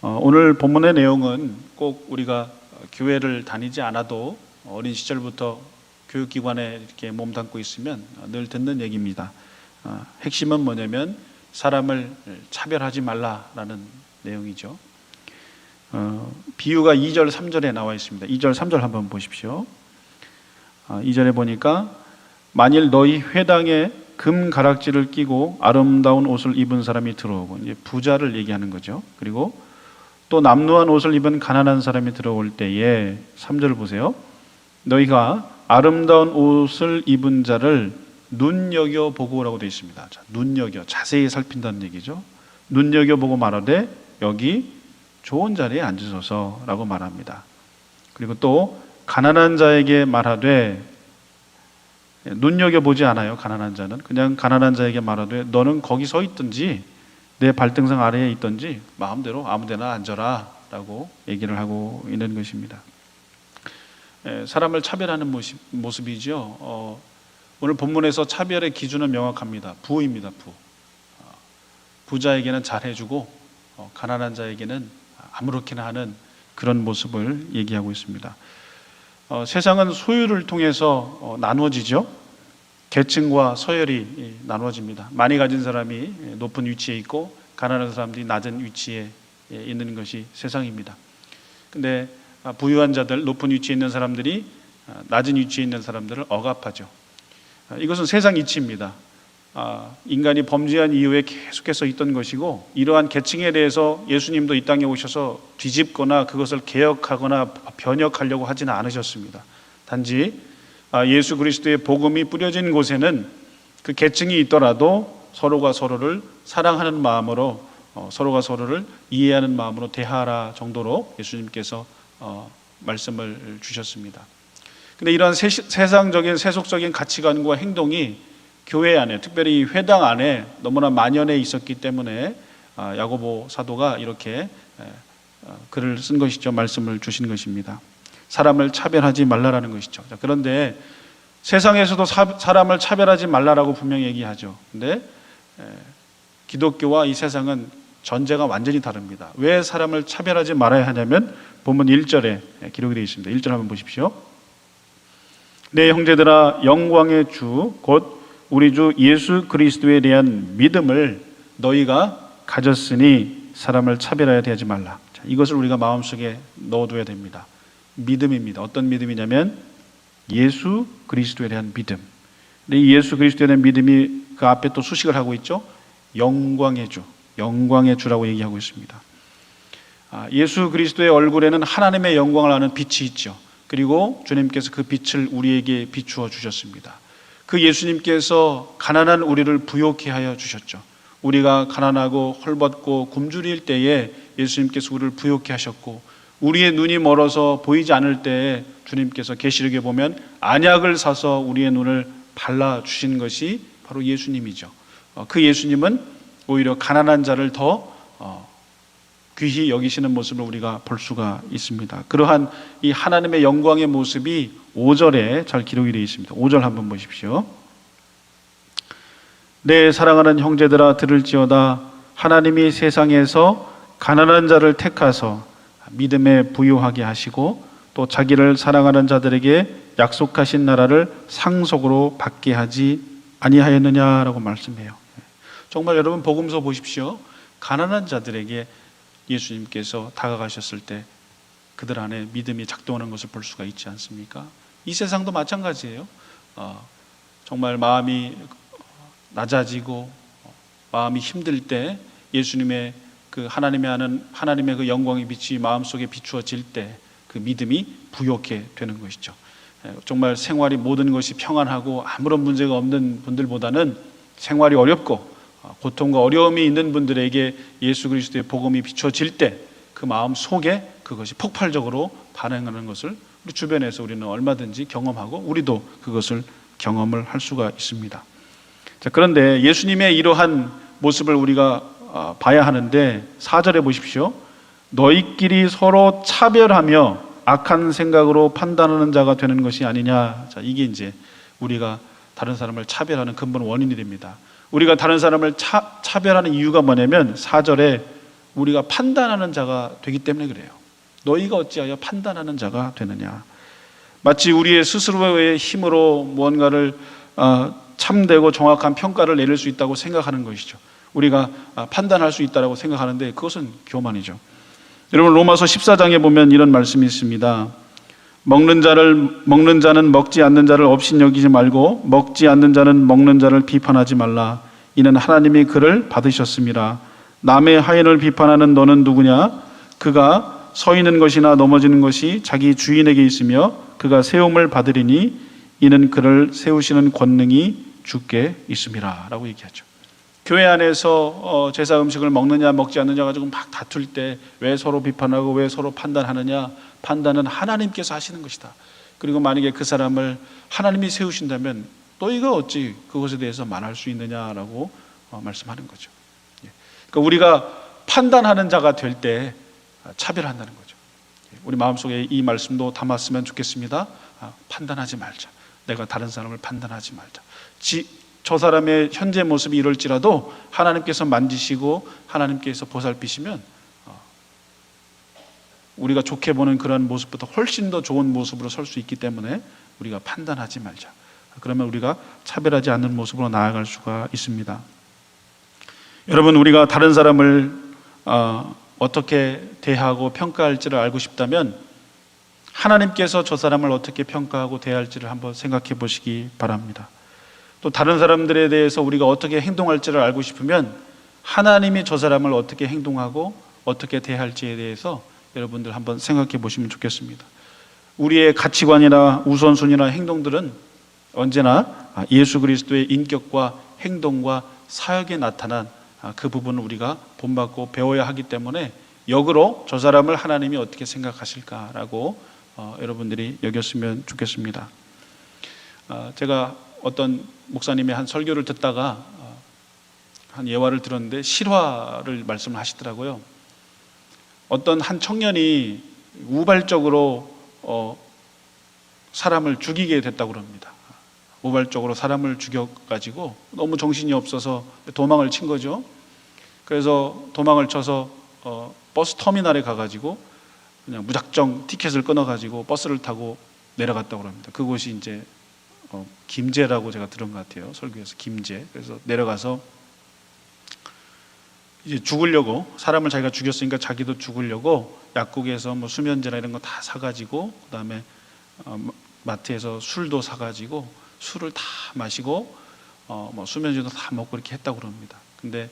오늘 본문의 내용은 꼭 우리가 교회를 다니지 않아도 어린 시절부터 교육기관에 이렇게 몸담고 있으면 늘 듣는 얘기입니다. 핵심은 뭐냐면 사람을 차별하지 말라라는 내용이죠. 비유가 2절, 3절에 나와 있습니다. 2절, 3절 한번 보십시오. 2절에 보니까 만일 너희 회당에 금 가락지를 끼고 아름다운 옷을 입은 사람이 들어오고, 이제 부자를 얘기하는 거죠. 그리고 또 남루한 옷을 입은 가난한 사람이 들어올 때에 3절 보세요. 너희가 아름다운 옷을 입은 자를 눈여겨보고라고 되어 있습니다. 자, 눈여겨, 자세히 살핀다는 얘기죠. 눈여겨보고 말하되 여기 좋은 자리에 앉으소서라고 말합니다. 그리고 또 가난한 자에게 말하되, 눈여겨보지 않아요. 가난한 자는 그냥 가난한 자에게 말하되 너는 거기 서 있든지 내 발등상 아래에 있든지 마음대로 아무데나 앉아라 라고 얘기를 하고 있는 것입니다. 사람을 차별하는 모습이죠. 오늘 본문에서 차별의 기준은 명확합니다. 부입니다. 부자에게는 잘해주고 가난한 자에게는 아무렇게나 하는 그런 모습을 얘기하고 있습니다. 세상은 소유를 통해서 나누어지죠. 계층과 서열이 나누어집니다. 많이 가진 사람이 높은 위치에 있고 가난한 사람들이 낮은 위치에 있는 것이 세상입니다. 근데 부유한 자들, 높은 위치에 있는 사람들이 낮은 위치에 있는 사람들을 억압하죠. 이것은 세상 이치입니다. 인간이 범죄한 이후에 계속해서 있던 것이고, 이러한 계층에 대해서 예수님도 이 땅에 오셔서 뒤집거나 그것을 개혁하거나 변혁하려고 하지는 않으셨습니다. 단지 예수 그리스도의 복음이 뿌려진 곳에는 그 계층이 있더라도 서로가 서로를 사랑하는 마음으로, 서로가 서로를 이해하는 마음으로 대하라 정도로 예수님께서 말씀을 주셨습니다. 근데 이러한 세상적인 세속적인 가치관과 행동이 교회 안에, 특별히 회당 안에 너무나 만연해 있었기 때문에 야고보 사도가 이렇게 글을 쓴 것이죠. 말씀을 주신 것입니다. 사람을 차별하지 말라라는 것이죠. 그런데 세상에서도 사람을 차별하지 말라라고 분명히 얘기하죠. 근데 기독교와 이 세상은 전제가 완전히 다릅니다. 왜 사람을 차별하지 말아야 하냐면 본문 1절에 기록이 되어 있습니다. 1절 한번 보십시오. 내 형제들아, 영광의 주 곧 우리 주 예수 그리스도에 대한 믿음을 너희가 가졌으니 사람을 차별하여 대하지 말라. 자, 이것을 우리가 마음속에 넣어둬야 됩니다. 믿음입니다. 어떤 믿음이냐면 예수 그리스도에 대한 믿음. 근데 이 예수 그리스도에 대한 믿음이 그 앞에 또 수식을 하고 있죠. 영광의 주, 영광의 주라고 얘기하고 있습니다. 예수 그리스도의 얼굴에는 하나님의 영광을 아는 빛이 있죠. 그리고 주님께서 그 빛을 우리에게 비추어 주셨습니다. 그 예수님께서 가난한 우리를 부욕해 하여 주셨죠. 우리가 가난하고 헐벗고 굶주릴 때에 예수님께서 우리를 부욕해 하셨고, 우리의 눈이 멀어서 보이지 않을 때에 주님께서 계시록에 보면 안약을 사서 우리의 눈을 발라주신 것이 바로 예수님이죠. 그 예수님은 오히려 가난한 자를 더 귀히 여기시는 모습을 우리가 볼 수가 있습니다. 그러한 이 하나님의 영광의 모습이 5절에 잘 기록이 되어 있습니다. 5절 한번 보십시오. 내 사랑하는 형제들아 들을지어다. 하나님이 세상에서 가난한 자를 택하서 믿음에 부유하게 하시고 또 자기를 사랑하는 자들에게 약속하신 나라를 상속으로 받게 하지 아니하였느냐라고 말씀해요. 정말 여러분 복음서 보십시오. 가난한 자들에게 예수님께서 다가가셨을 때 그들 안에 믿음이 작동하는 것을 볼 수가 있지 않습니까? 이 세상도 마찬가지예요. 정말 마음이 낮아지고 마음이 힘들 때 예수님의 그 하나님의 그 영광의 빛이 마음속에 비추어질 때 그 믿음이 부욕해 되는 것이죠. 정말 생활이 모든 것이 평안하고 아무런 문제가 없는 분들보다는 생활이 어렵고 고통과 어려움이 있는 분들에게 예수 그리스도의 복음이 비춰질 때 그 마음 속에 그것이 폭발적으로 반응하는 것을 우리 주변에서 우리는 얼마든지 경험하고 우리도 그것을 경험을 할 수가 있습니다. 자, 그런데 예수님의 이러한 모습을 우리가 봐야 하는데 4절에 보십시오. 너희끼리 서로 차별하며 악한 생각으로 판단하는 자가 되는 것이 아니냐. 자, 이게 이제 우리가 다른 사람을 차별하는 근본 원인이 됩니다. 우리가 다른 사람을 차별하는 이유가 뭐냐면 4절에 우리가 판단하는 자가 되기 때문에 그래요. 너희가 어찌하여 판단하는 자가 되느냐. 마치 우리의 스스로의 힘으로 무언가를 참되고 정확한 평가를 내릴 수 있다고 생각하는 것이죠. 우리가 판단할 수 있다고 생각하는데 그것은 교만이죠. 여러분, 로마서 14장에 보면 이런 말씀이 있습니다. 먹는 자는 먹지 않는 자를 업신여기지 말고 먹지 않는 자는 먹는 자를 비판하지 말라. 이는 하나님이 그를 받으셨습니다. 남의 하인을 비판하는 너는 누구냐? 그가 서 있는 것이나 넘어지는 것이 자기 주인에게 있으며 그가 세움을 받으리니 이는 그를 세우시는 권능이 주께 있음이라 라고 얘기하죠. 교회 안에서 제사 음식을 먹느냐 먹지 않느냐 가지고 막 다툴 때 왜 서로 비판하고 왜 서로 판단하느냐? 판단은 하나님께서 하시는 것이다. 그리고 만약에 그 사람을 하나님이 세우신다면 너희가 어찌 그것에 대해서 말할 수 있느냐라고 말씀하는 거죠. 그러니까 우리가 판단하는 자가 될 때 차별한다는 거죠. 우리 마음속에 이 말씀도 담았으면 좋겠습니다. 판단하지 말자. 내가 다른 사람을 판단하지 말자. 저 사람의 현재 모습이 이럴지라도 하나님께서 만지시고 하나님께서 보살피시면 우리가 좋게 보는 그런 모습보다 훨씬 더 좋은 모습으로 설 수 있기 때문에 우리가 판단하지 말자. 그러면 우리가 차별하지 않는 모습으로 나아갈 수가 있습니다. 여러분, 우리가 다른 사람을 어떻게 대하고 평가할지를 알고 싶다면 하나님께서 저 사람을 어떻게 평가하고 대할지를 한번 생각해 보시기 바랍니다. 또 다른 사람들에 대해서 우리가 어떻게 행동할지를 알고 싶으면 하나님이 저 사람을 어떻게 행동하고 어떻게 대할지에 대해서 여러분들 한번 생각해 보시면 좋겠습니다. 우리의 가치관이나 우선순위나 행동들은 언제나 예수 그리스도의 인격과 행동과 사역에 나타난 그 부분을 우리가 본받고 배워야 하기 때문에 역으로 저 사람을 하나님이 어떻게 생각하실까라고 여러분들이 여겼으면 좋겠습니다. 제가 어떤 목사님의 한 설교를 듣다가 한 예화를 들었는데 실화를 말씀을 하시더라고요. 어떤 한 청년이 우발적으로 사람을 죽이게 됐다고 합니다. 우발적으로 사람을 죽여가지고 너무 정신이 없어서 도망을 친 거죠. 그래서 도망을 쳐서 버스 터미널에 가가지고 그냥 무작정 티켓을 끊어가지고 버스를 타고 내려갔다고 합니다. 그곳이 이제 김제라고 제가 들은 것 같아요. 설교에서 김제. 그래서 내려가서 이제 죽으려고, 사람을 자기가 죽였으니까 자기도 죽으려고 약국에서 뭐 수면제나 이런 거 다 사가지고 그다음에 마트에서 술도 사가지고 술을 다 마시고 뭐 수면제도 다 먹고 이렇게 했다고 그럽니다. 근데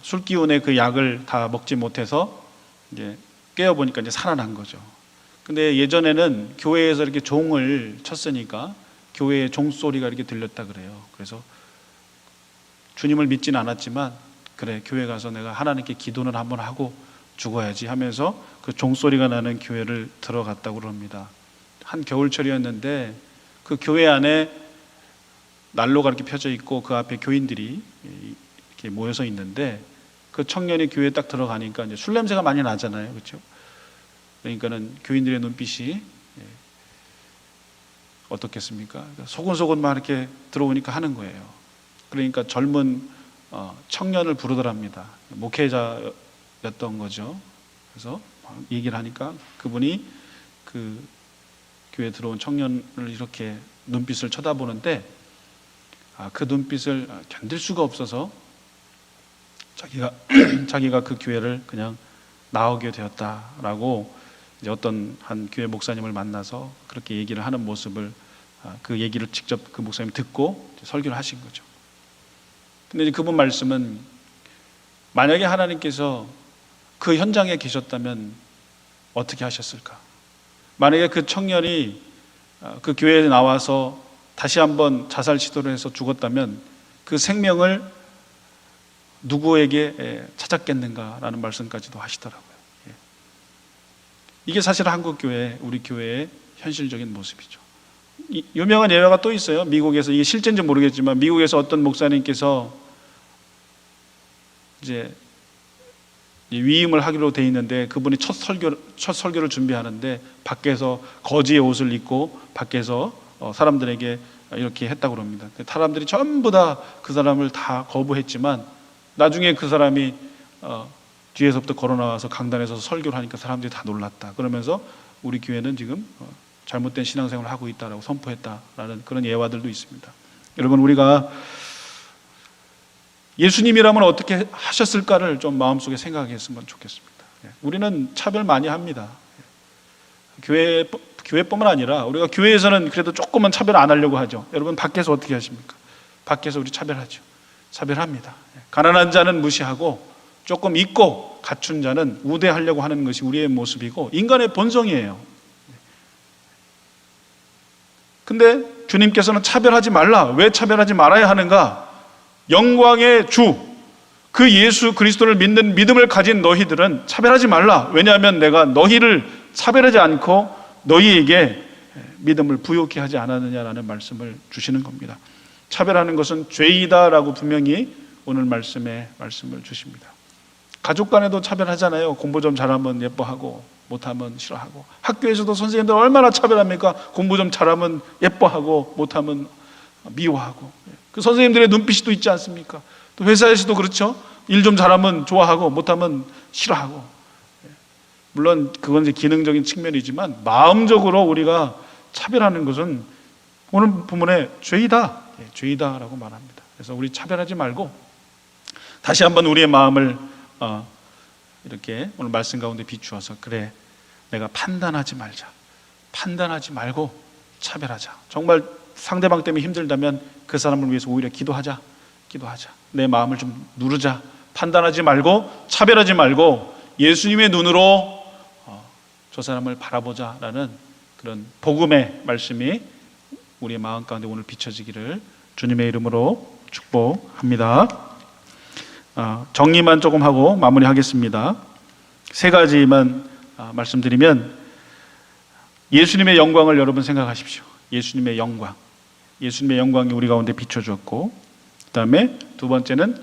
술 기운에 그 약을 다 먹지 못해서 이제 깨어 보니까 이제 살아난 거죠. 근데 예전에는 교회에서 이렇게 종을 쳤으니까 교회에 종소리가 이렇게 들렸다 그래요. 그래서 주님을 믿지는 않았지만 그래, 교회 가서 내가 하나님께 기도는 한번 하고 죽어야지 하면서 그 종소리가 나는 교회를 들어갔다고 그럽니다. 한 겨울철이었는데 그 교회 안에 난로가 이렇게 펴져 있고 그 앞에 교인들이 이렇게 모여서 있는데 그 청년이 교회에 딱 들어가니까 이제 술 냄새가 많이 나잖아요. 그렇죠? 그러니까는 교인들의 눈빛이 어떻겠습니까? 소곤소곤 막 이렇게 들어오니까 하는 거예요. 그러니까 젊은 청년을 부르더랍니다. 목회자였던 거죠. 그래서 얘기를 하니까 그분이 그 교회에 들어온 청년을 이렇게 눈빛을 쳐다보는데 그 눈빛을 견딜 수가 없어서 자기가 그 교회를 그냥 나오게 되었다라고 이제 어떤 한 교회 목사님을 만나서 그렇게 얘기를 하는 모습을 그 얘기를 직접 그 목사님이 듣고 설교를 하신 거죠. 근데 이제 그분 말씀은 만약에 하나님께서 그 현장에 계셨다면 어떻게 하셨을까? 만약에 그 청년이 그 교회에 나와서 다시 한번 자살 시도를 해서 죽었다면 그 생명을 누구에게 찾았겠는가라는 말씀까지도 하시더라고요. 이게 사실 한국 교회, 우리 교회의 현실적인 모습이죠. 유명한 예화가 또 있어요. 미국에서, 이게 실제인지 모르겠지만 미국에서 어떤 목사님께서 이제 위임을 하기로 돼 있는데 그분이 첫 설교를 준비하는데 밖에서 거지의 옷을 입고 밖에서 사람들에게 이렇게 했다고 합니다. 사람들이 전부 다 그 사람을 다 거부했지만 나중에 그 사람이 뒤에서부터 걸어 나와서 강단에서 설교를 하니까 사람들이 다 놀랐다. 그러면서 우리 교회는 지금 잘못된 신앙생활을 하고 있다라고 선포했다라는 그런 예화들도 있습니다. 여러분, 우리가 예수님이라면 어떻게 하셨을까를 좀 마음속에 생각했으면 좋겠습니다. 우리는 차별 많이 합니다. 교회뿐만 아니라 우리가 교회에서는 그래도 조금은 차별 안 하려고 하죠. 여러분, 밖에서 어떻게 하십니까? 밖에서 우리 차별하죠. 차별합니다. 가난한 자는 무시하고 조금 있고 갖춘 자는 우대하려고 하는 것이 우리의 모습이고 인간의 본성이에요. 근데 주님께서는 차별하지 말라. 왜 차별하지 말아야 하는가? 영광의 주, 그 예수 그리스도를 믿는 믿음을 가진 너희들은 차별하지 말라. 왜냐하면 내가 너희를 차별하지 않고 너희에게 믿음을 부요케 하지 않았느냐라는 말씀을 주시는 겁니다. 차별하는 것은 죄이다라고 분명히 오늘 말씀에 말씀을 주십니다. 가족 간에도 차별하잖아요. 공부 좀 잘하면 예뻐하고 못하면 싫어하고, 학교에서도 선생님들 얼마나 차별합니까? 공부 좀 잘하면 예뻐하고 못하면 미워하고. 그 선생님들의 눈빛이 또 있지 않습니까? 또 회사에서도 그렇죠. 일 좀 잘하면 좋아하고 못하면 싫어하고. 물론 그건 이제 기능적인 측면이지만 마음적으로 우리가 차별하는 것은 오늘 본문에 죄이다, 죄이다라고 말합니다. 그래서 우리 차별하지 말고 다시 한번 우리의 마음을 이렇게 오늘 말씀 가운데 비추어서, 그래, 내가 판단하지 말자, 판단하지 말고 차별하자. 정말 상대방 때문에 힘들다면 그 사람을 위해서 오히려 기도하자. 내 마음을 좀 누르자. 판단하지 말고 차별하지 말고 예수님의 눈으로 저 사람을 바라보자라는 그런 복음의 말씀이 우리의 마음 가운데 오늘 비춰지기를 주님의 이름으로 축복합니다. 정리만 조금 하고 마무리하겠습니다. 세 가지만 말씀드리면, 예수님의 영광을 여러분 생각하십시오. 예수님의 영광, 예수님의 영광이 우리 가운데 비춰졌고, 그 다음에 두 번째는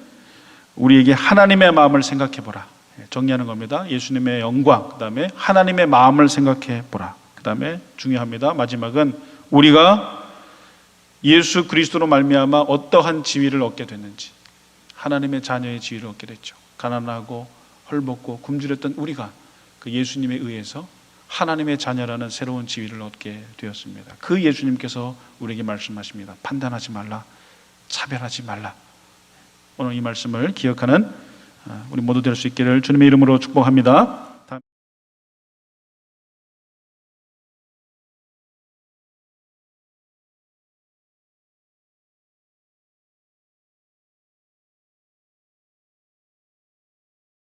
우리에게 하나님의 마음을 생각해 보라. 정리하는 겁니다. 예수님의 영광, 그 다음에 하나님의 마음을 생각해 보라. 그 다음에 중요합니다. 마지막은 우리가 예수 그리스도로 말미암아 어떠한 지위를 얻게 됐는지, 하나님의 자녀의 지위를 얻게 됐죠. 가난하고 헐벗고 굶주렸던 우리가 그 예수님에 의해서 하나님의 자녀라는 새로운 지위를 얻게 되었습니다. 그 예수님께서 우리에게 말씀하십니다. 판단하지 말라, 차별하지 말라. 오늘 이 말씀을 기억하는 우리 모두 될 수 있기를 주님의 이름으로 축복합니다.